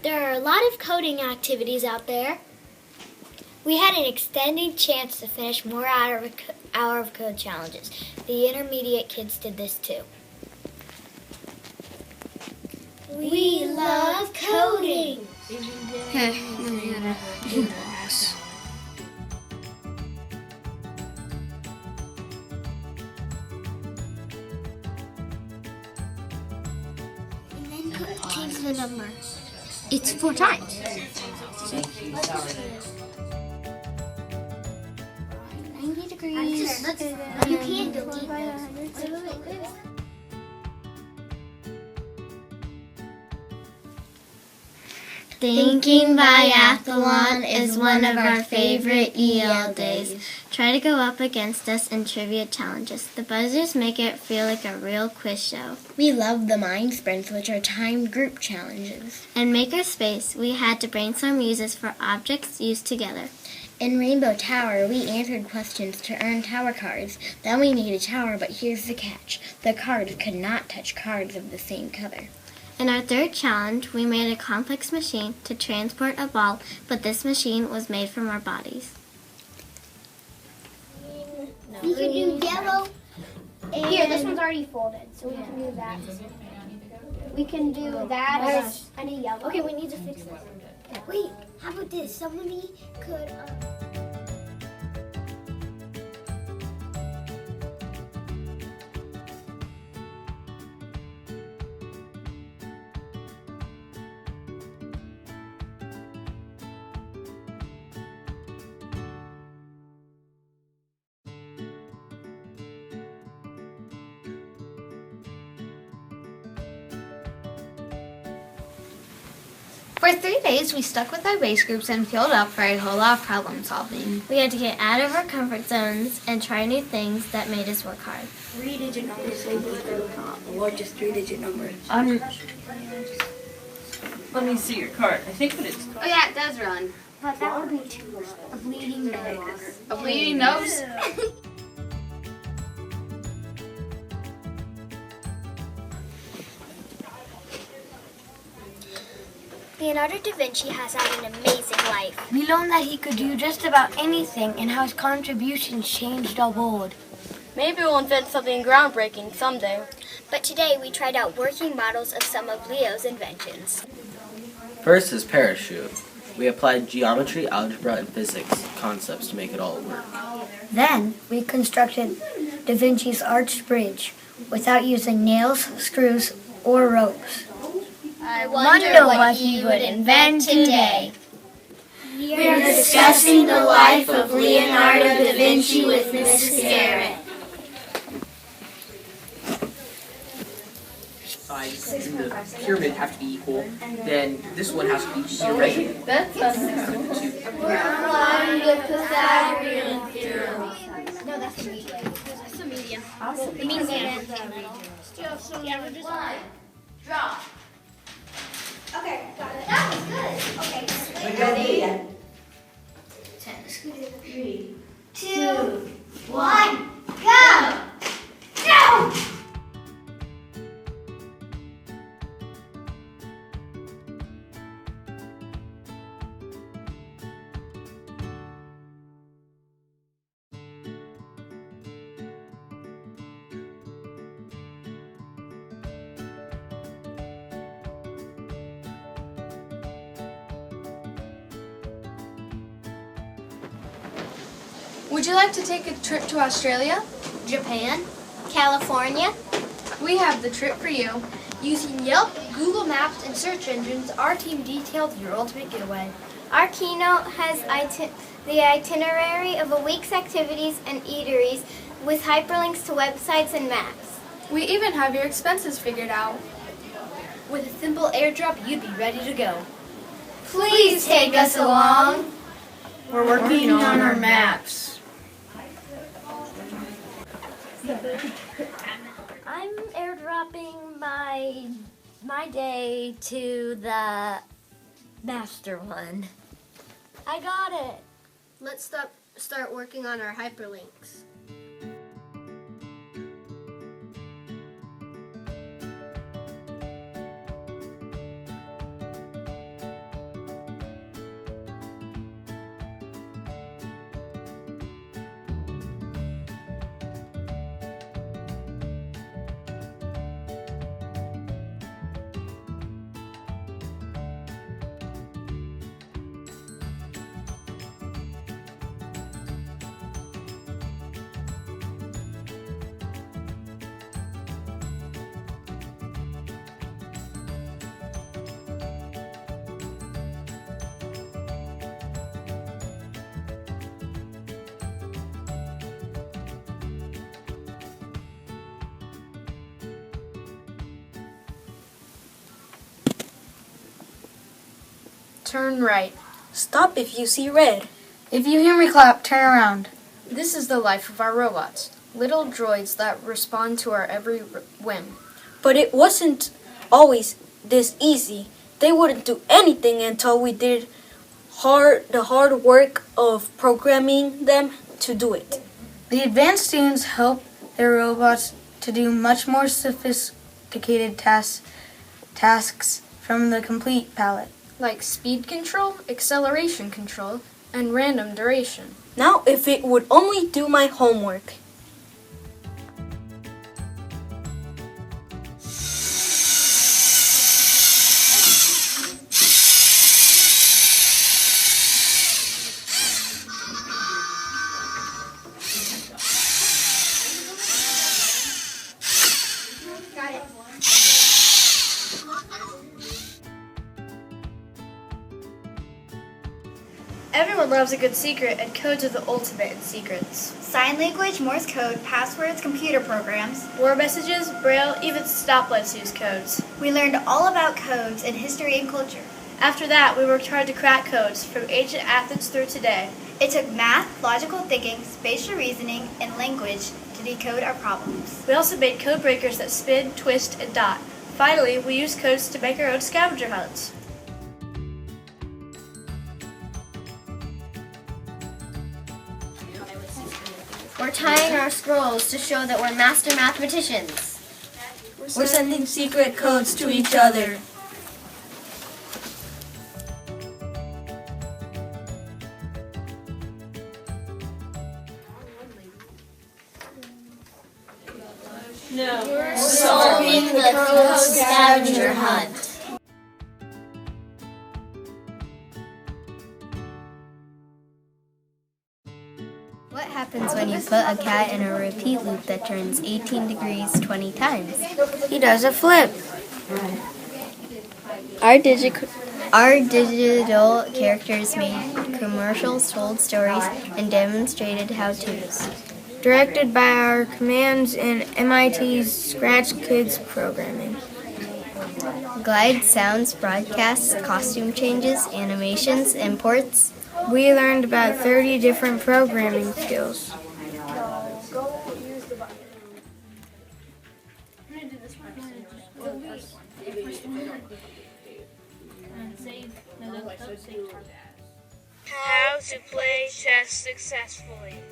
There are a lot of coding activities out there. We had an extended chance to finish more hour of code challenges. The intermediate kids did this too. We love coding! Change the number. It's 4 times. 90 degrees. You can delete this. Thinking Biathlon is one of our favorite EL days. Try to go up against us in trivia challenges. The buzzers make it feel like a real quiz show. We love the mind sprints, which are timed group challenges. In Makerspace, we had to brainstorm uses for objects used together. In Rainbow Tower, we answered questions to earn tower cards. Then we made a tower, but here's the catch. The cards could not touch cards of the same color. In our third challenge, we made a complex machine to transport a ball, but this machine was made from our bodies. We can do yellow. Here, this one's already folded, so we can do that. We can do that and a yellow. Okay, we need to fix this. Wait, how about this? Somebody could... For 3 days, we stuck with our base groups and fueled up for a whole lot of problem solving. We had to get out of our comfort zones and try new things that made us work hard. 3-digit numbers or just 3-digit numbers. Let me see your card. I think that it's. Oh yeah, it does run. But that would be too much. A bleeding nose. A bleeding nose? Leonardo da Vinci has had an amazing life. We learned that he could do just about anything and how his contributions changed our world. Maybe we'll invent something groundbreaking someday. But today we tried out working models of some of Leo's inventions. First is parachute. We applied geometry, algebra, and physics concepts to make it all work. Then we constructed Da Vinci's arched bridge without using nails, screws, or ropes. I wonder what he would invent today. We are discussing the life of Leonardo da Vinci with Miss Garrett. Sides in the pyramid have to be equal, then this one has to be irregular. That's us. We're applying the Pythagorean theorem. No, that's the medium. That's the medium. The medium. Draw. Okay, got it. That was good. Okay, We don't do yet. 3, 2, 1, go! Go! Would you like to take a trip to Australia? Japan, California. We have the trip for you. Using Yelp, Google Maps, and search engines, our team detailed your ultimate getaway. Our keynote has the itinerary of a week's activities and eateries with hyperlinks to websites and maps. We even have your expenses figured out. With a simple airdrop, you'd be ready to go. Please take us along. We're working on our maps. I'm airdropping my day to the master one. I got it. Let's start working on our hyperlinks. turn right. Stop if you see red. If you hear me clap, turn around. This is the life of our robots. Little droids that respond to our every whim. But it wasn't always this easy. They wouldn't do anything until we did the hard work of programming them to do it. The advanced students help their robots to do much more sophisticated tasks from the complete palette, like speed control, acceleration control, and random duration. Now if it would only do my homework. Everyone loves a good secret, and codes are the ultimate in secrets. Sign language, Morse code, passwords, computer programs, War messages, Braille, even stoplights use codes. We learned all about codes in history and culture. After that, we worked hard to crack codes from ancient Athens through today. It took math, logical thinking, spatial reasoning, and language to decode our problems. We also made code breakers that spin, twist, and dot. Finally, we used codes to make our own scavenger hunts. We're tying our scrolls to show that we're master mathematicians. We're sending secret codes to each other. No. We're solving the code scavenger hunt. What happens when you put a cat in a repeat loop that turns 18 degrees 20 times? He does a flip. Our digital characters made commercials, told stories, and demonstrated how-tos. Directed by our commands in M.I.T's Scratch Kids programming. Glide sounds, broadcasts, costume changes, animations, imports. We learned about 30 different programming skills. How to play chess successfully.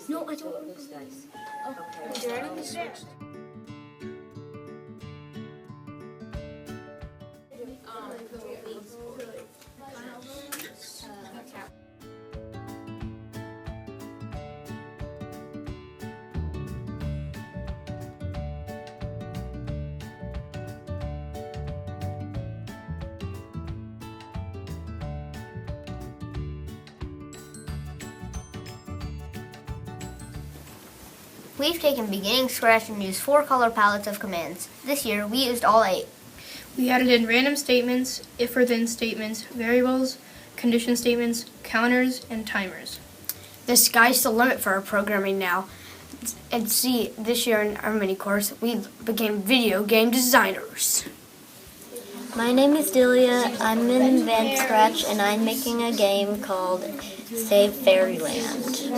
No, I don't want those guys. Okay. We've taken beginning Scratch and used 4 color palettes of commands. This year, we used all 8. We added in random statements, if or then statements, variables, condition statements, counters, and timers. The sky's the limit for our programming now. And see, this year in our mini course, we became video game designers. My name is Delia. I'm in Advanced Scratch, and I'm making a game called Save Fairyland.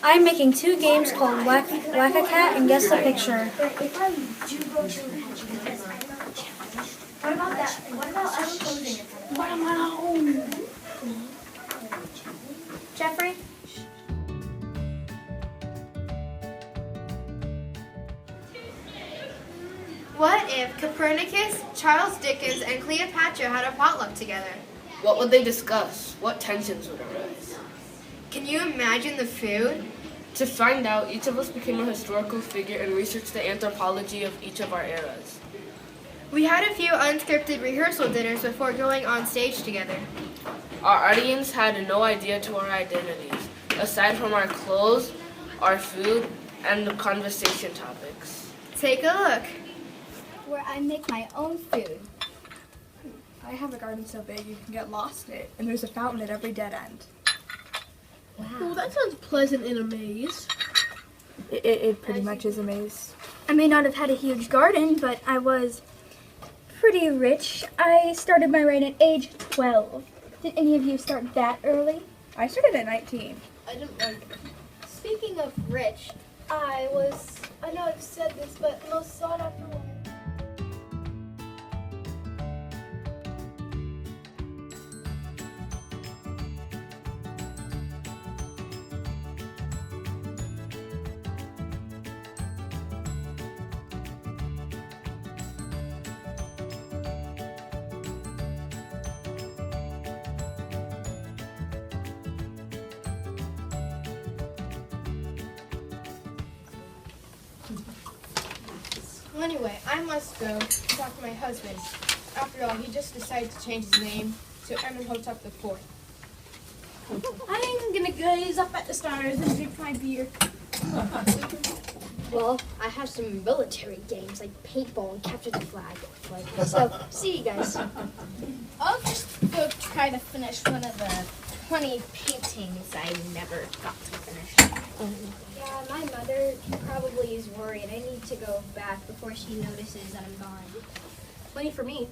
I'm making 2 games called Whack-A-Cat and Guess the Picture. What about that? What about us closing it? Jeffrey? What if Copernicus, Charles Dickens, and Cleopatra had a potluck together? What would they discuss? What tensions would arise? Can you imagine the food? To find out, each of us became a historical figure and researched the anthropology of each of our eras. We had a few unscripted rehearsal dinners before going on stage together. Our audience had no idea to our identities, aside from our clothes, our food, and the conversation topics. Take a look. Where I make my own food. I have a garden so big you can get lost in it, and there's a fountain at every dead end. Wow. Well, that sounds pleasant in a maze. It pretty much is a maze. I may not have had a huge garden, but I was pretty rich. I started my reign at age 12. Did any of you start that early? I started at 19. I didn't like it. Speaking of rich, I know I've said this, but the most sought after woman. Well, anyway, I must go talk to my husband. After all, he just decided to change his name to Amenhotep IV. I'm gonna gaze up at the stars and drink my beer. Well, I have some military games like paintball and capture the flag. So, see you guys. I'll just go try to finish one of the 20 paintings I never got to finish. Yeah, my mother probably is worried. I need to go back before she notices that I'm gone. 20 for me.